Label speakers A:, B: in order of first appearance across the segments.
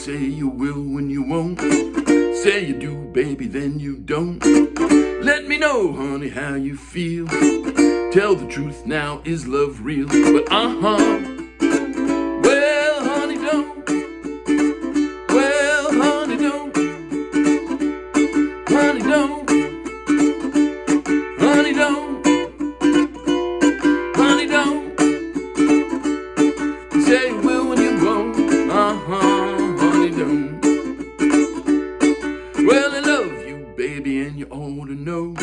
A: say you will when you won't. Say you do, baby, then you don't. Let me know, honey, how you feel. Tell the truth now, is love real? But well, honey, don't. Well, honey, don't. Honey, don't. Honey, don't. Honey, don't. Say you will when you won't. Honey, don't. Well, I love you, baby, and you ought to know.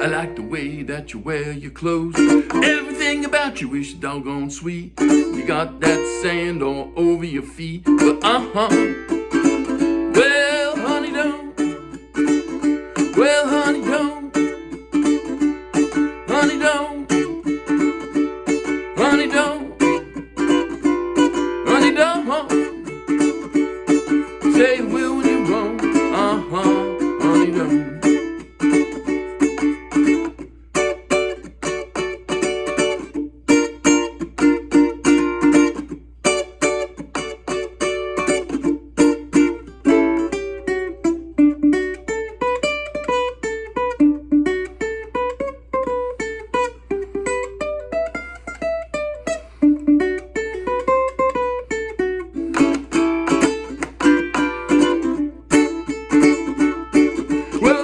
A: I like the way that you wear your clothes. Everything about you is doggone sweet. You got that sand all over your feet. But well, honey, don't. Well, honey, don't. Honey, don't. Honey, don't. Honey, don't. Say you will when you won't. Honey, don't.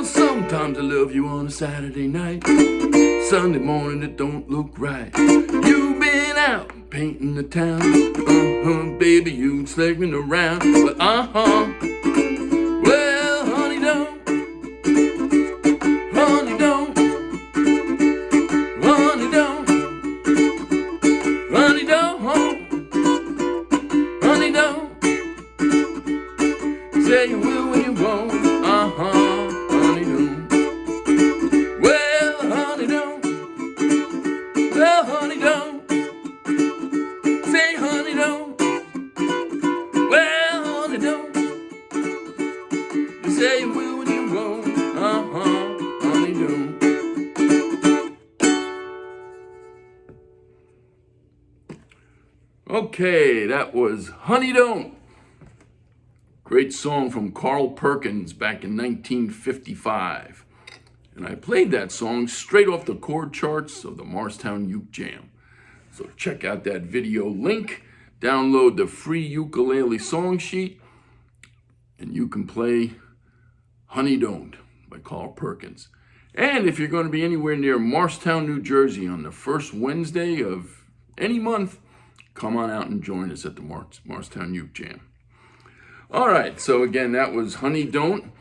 A: Sometimes I love you on a Saturday night. Sunday morning it don't look right. You've been out painting the town. Baby, you slipping around. But well, honey, don't. Honey, don't. Honey, don't. Honey, don't. Honey, don't. Say you will when you won't. Honey, don't. Well, honey, don't. Well, honey, don't. Say, honey, don't. Well, honey, don't. You say you will when you won't. Honey, don't. Okay, that was Honey Don't. Great song from Carl Perkins back in 1955. And I played that song straight off the chord charts of the Morristown Uke Jam. So check out that video link, download the free ukulele song sheet, and you can play Honey Don't by Carl Perkins. And if you're going to be anywhere near Morristown, New Jersey on the first Wednesday of any month, come on out and join us at the Morristown Uke Jam. All right, so again, that was Honey Don't.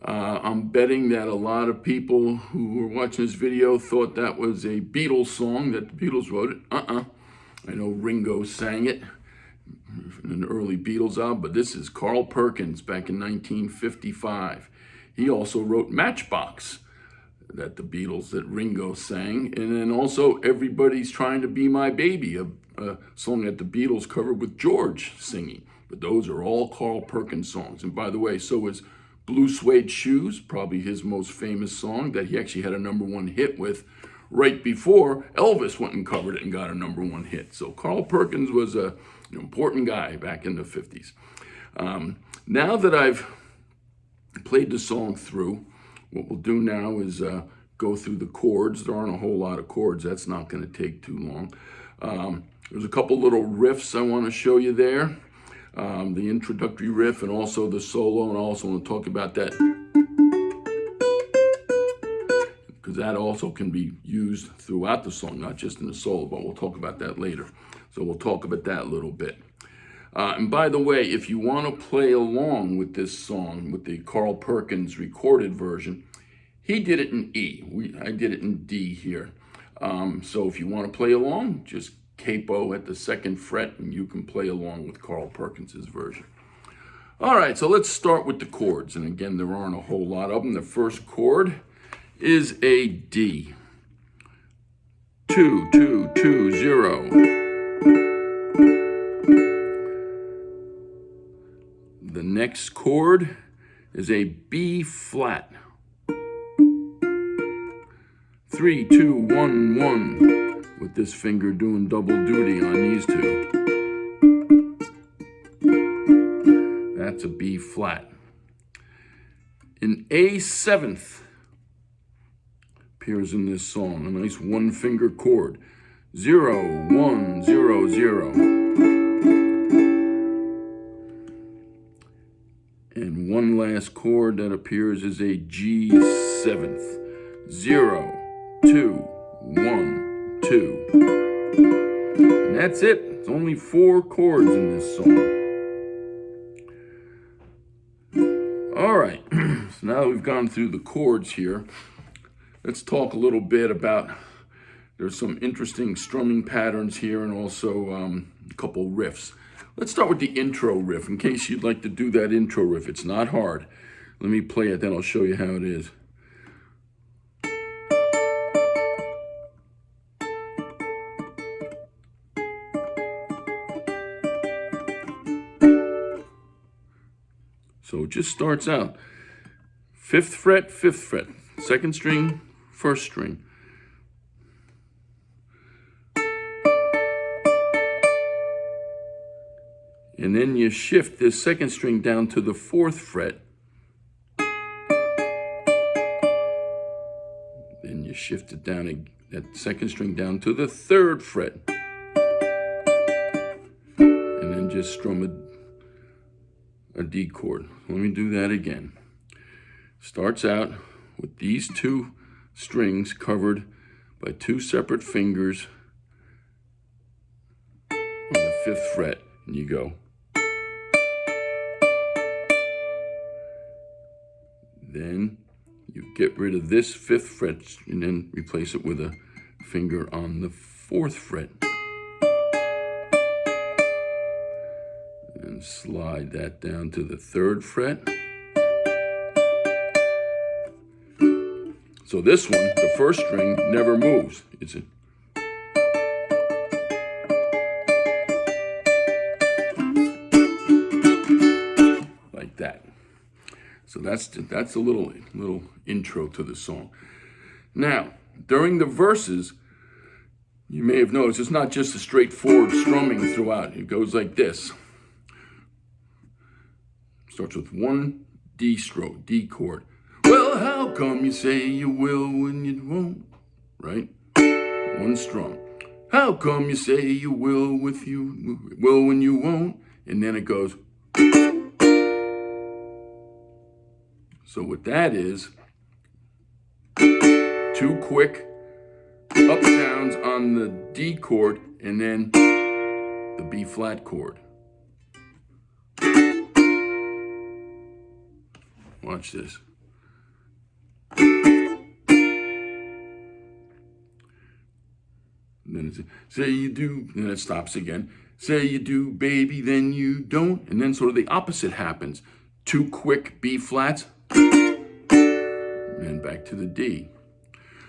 A: I'm betting that a lot of people who were watching this video thought that was a Beatles song, that the Beatles wrote it. I know Ringo sang it in an early Beatles album, but this is Carl Perkins back in 1955. He also wrote Matchbox, that the Beatles, that Ringo sang. And then also Everybody's Trying to Be My Baby, a song that the Beatles covered with George singing. But those are all Carl Perkins songs. And by the way, so is Blue Suede Shoes, probably his most famous song that he actually had a #1 hit with right before Elvis went and covered it and got a #1 hit. So Carl Perkins was an important guy back in the 50s. Now that I've played the song through, what we'll do now is go through the chords. There aren't a whole lot of chords. That's not going to take too long. There's a couple little riffs I want to show you there. The introductory riff and also the solo, and I also want to talk about that because that also can be used throughout the song, not just in the solo, but we'll talk about that later. So we'll talk about that a little bit. And by the way, if you want to play along with this song, with the Carl Perkins recorded version, he did it in E. I did it in D here. So if you want to play along, just capo at the 2nd fret and you can play along with Carl Perkins's version. All right, so let's start with the chords. And again, there aren't a whole lot of them. The first chord is a D. 2, 2, 2, 0. The next chord is a B flat. 3, 2, 1, 1. With this finger doing double duty on these two. that's a B flat. An A7th appears in this song, a nice one-finger chord. 0, 1, 0, 0. And one last chord that appears is a G7th. 0, 2, 1, 2. And that's it. It's only 4 chords in this song. All right, so now that we've gone through the chords here, let's talk a little bit about, there's some interesting strumming patterns here and also a couple riffs. Let's start with the intro riff, in case you'd like to do that intro riff. It's not hard. Let me play it, then I'll show you how it is. So it just starts out 5th fret, 5th fret, 2nd string, 1st string. And then you shift this 2nd string down to the 4th fret. Then you shift it down, that 2nd string down to the 3rd fret. And then just strum a D chord. Let me do that again. Starts out with these 2 strings covered by 2 separate fingers on the 5th fret, and you go. Then you get rid of this 5th fret and then replace it with a finger on the 4th fret. And slide that down to the 3rd fret. So this one, the 1st string, never moves. It's a like that. So that's a little intro to the song. Now, during the verses, you may have noticed it's not just a straightforward strumming throughout. It goes like this. Starts with 1 D stroke, D chord. Well, how come you say you will when you won't? Right? 1 strum. How come you say you will when you won't? And then it goes. So what that is, 2 quick up downs on the D chord and then the B flat chord. Watch this. And then it's say you do, and then it stops again. Say you do, baby, then you don't. And then sort of the opposite happens. 2 quick B flats, and then back to the D.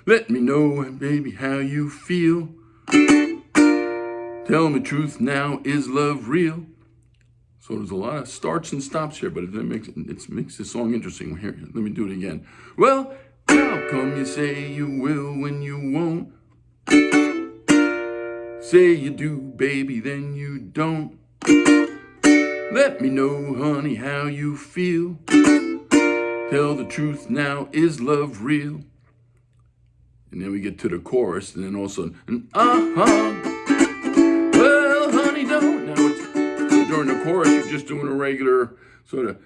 A: Let me know, baby, how you feel. Tell me truth now, is love real? So there's a lot of starts and stops here, but it makes the song interesting. Here, let me do it again. Well, how come you say you will when you won't? Say you do, baby, then you don't. Let me know, honey, how you feel. Tell the truth now, is love real? And then we get to the chorus, and then also an well, honey, don't. Now during the chorus, you're just doing a regular sort of,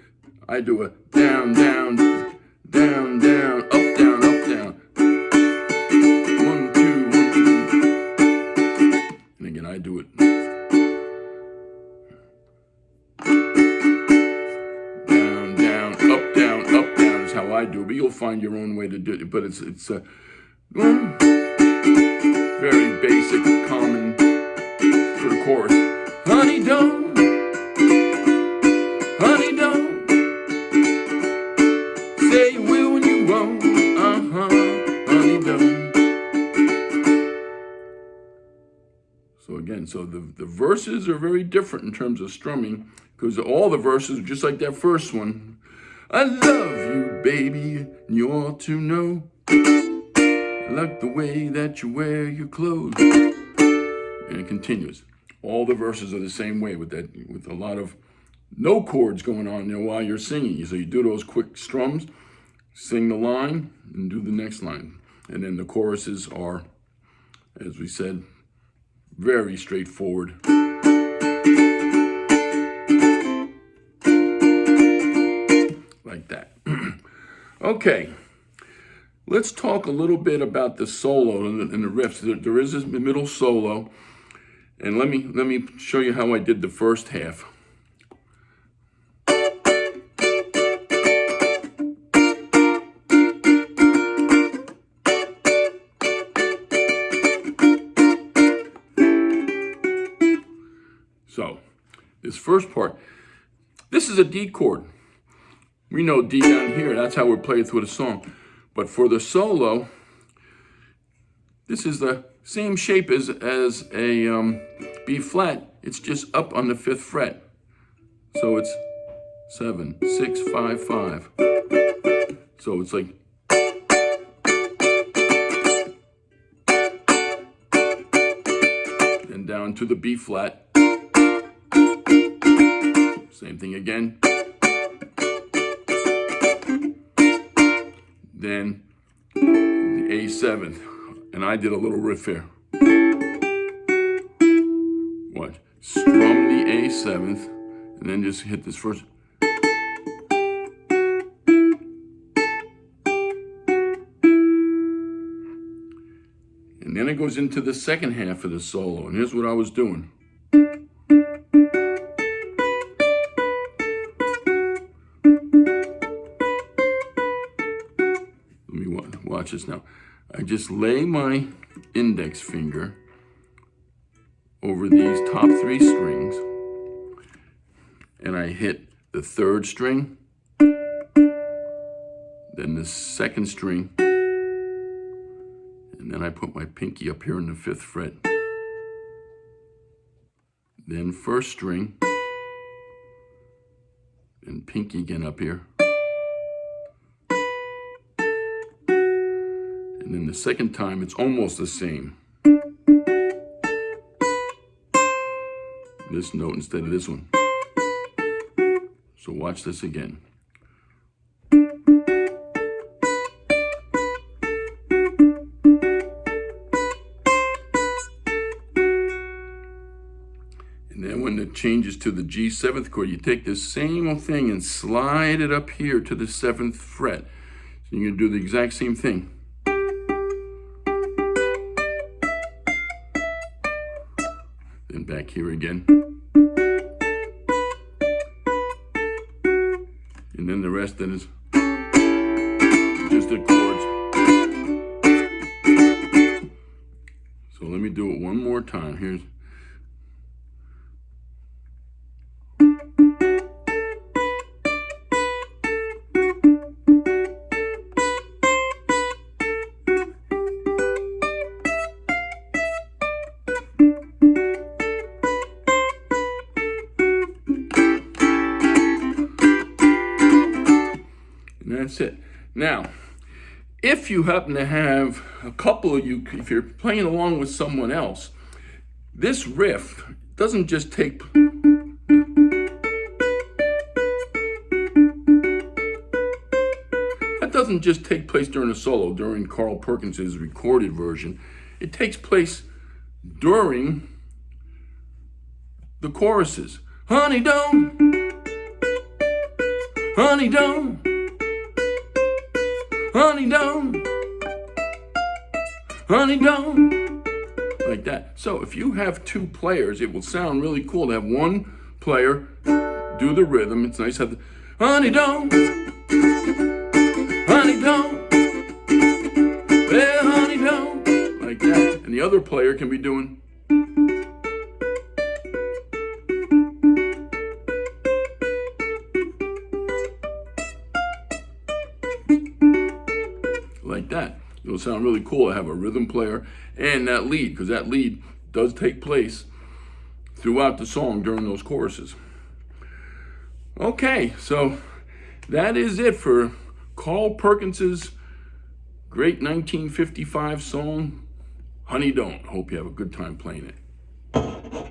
A: I do a down, down, down, down, up, down, up, down. 1, 2, 1, 2. And again, I do it. Down, down, up, down, up, down is how I do it. But you'll find your own way to do it. But it's very basic, common for the chorus. Honey, don't. Honey, don't. Say you will when you won't. Honey, don't. So again, the verses are very different in terms of strumming, because all the verses are just like that first one. I love you, baby, and you ought to know. I like the way that you wear your clothes. And it continues. All the verses are the same way with a lot of no chords going on there while you're singing. So you do those quick strums, sing the line, and do the next line. And then the choruses are, as we said, very straightforward. Like that. Okay, let's talk a little bit about the solo and the riffs. There is this middle solo, and let me show you how I did the first half. So, this first part, this is a D chord. We know D down here, that's how we're playing through the song. But for the solo, this is the same shape as a B flat. It's just up on the 5th fret. So it's 7, 6, 5, 5. So it's like, and down to the B flat. Same thing again. Then the A7th, and I did a little riff here. Watch, strum the A7th, and then just hit this first. And then it goes into the second half of the solo, and here's what I was doing. Watch this now. I just lay my index finger over these top 3 strings, and I hit the 3rd string, then the 2nd string, and then I put my pinky up here in the 5th fret. Then 1st string, and pinky again up here. And then the second time, it's almost the same. This note instead of this one. So watch this again. And then when it changes to the G7th chord, you take this same old thing and slide it up here to the 7th fret. So you're gonna do the exact same thing. Then back here again. And then the rest then is just the chords. So let me do it one more time. Here's that's it. Now, if you happen to have a couple of you, if you're playing along with someone else, this riff doesn't just take place during a solo, during Carl Perkins's recorded version. It takes place during the choruses. Honey don't, honey don't, honey don't, honey don't, like that. So if you have 2 players, it will sound really cool to have one player do the rhythm. It's nice to have the honey don't, honey don't, well honey don't, like that. And the other player can be doing like that. It'll sound really cool to have a rhythm player and that lead, because that lead does take place throughout the song during those choruses. Okay, so that is it for Carl Perkins's great 1955 song, Honey Don't. Hope you have a good time playing it.